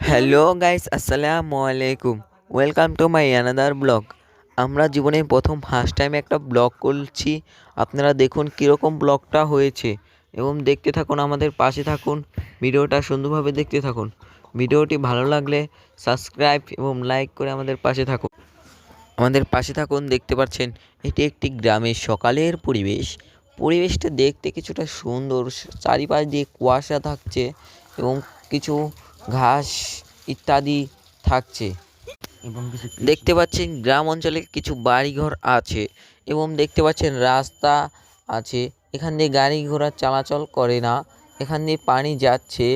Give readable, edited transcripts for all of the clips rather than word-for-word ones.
Hello guys, আসসালামু আলাইকুম। Welcome to my another blog. আমরা জীবনের প্রথম ফার্স্ট টাইম একটা ব্লগ করছি। আপনারা দেখুন কীরকম ব্লগটা হয়েছে এবং দেখতে থাকুন, আমাদের পাশে থাকুন, ভিডিওটা সুন্দরভাবে দেখতে থাকুন। ভিডিওটি ভালো লাগলে সাবস্ক্রাইব এবং লাইক করে আমাদের পাশে থাকুন। দেখতে পাচ্ছেন এটি একটি গ্রামের সকালের পরিবেশটা দেখতে কিছুটা সুন্দর। চারিপাশ দিয়ে কুয়াশা থাকছে এবং কিছু ঘাস ইত্যাদি থাকছে এবং দেখতে পাচ্ছেন গ্রাম অঞ্চলে কিছু বাড়িঘর আছে এবং দেখতে পাচ্ছেন রাস্তা আছে। এখান দিয়ে গাড়ি ঘোড়া চলাচল করে না, এখান দিয়ে পানি যাচ্ছে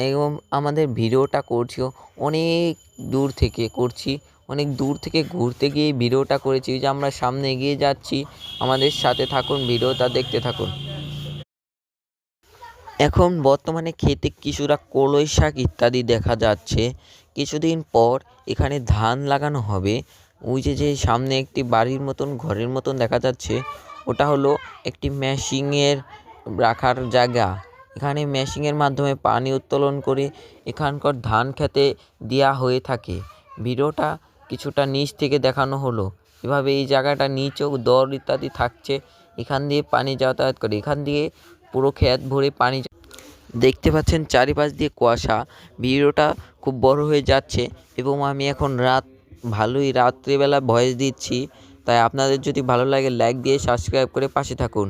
এবং আমাদের ভিডিওটা করছিও অনেক দূর থেকে ঘুরতে গিয়ে ভিডিওটা করেছি। যে আমরা সামনে এগিয়ে যাচ্ছি, আমাদের সাথে থাকুন, ভিডিওটা দেখতে থাকুন। এখন বর্তমানে ক্ষেতে কিছুটা কলই শাক ইত্যাদি দেখা যাচ্ছে। কিছুদিন পর এখানে ধান লাগানো হবে। ওই যে সামনে একটি বাড়ির মতন ঘরের মতন দেখা যাচ্ছে, ওটা হলো একটি মেশিনের রাখার জায়গা। এখানে মেশিনের মাধ্যমে পানি উত্তোলন করে এখানকার ধান খেতে দেওয়া হয়ে থাকে। ভিডিওটা কিছুটা নিচ থেকে দেখানো হলো। এভাবে এই জায়গাটা নিচেও দর ইত্যাদি থাকছে, এখান দিয়ে পানি যাতায়াত করে, এখান দিয়ে পুরো ক্ষেত ভরে পানি। দেখতে পাচ্ছেন চারিপাশ দিয়ে কুয়াশা। ভিডিওটা খুব বড় হয়ে যাচ্ছে এবং আমি এখন ভালোই রাত্রিবেলা ভয়েস দিচ্ছি। তাই আপনাদের যদি ভালো লাগে লাইক দিয়ে সাবস্ক্রাইব করে পাশে থাকুন।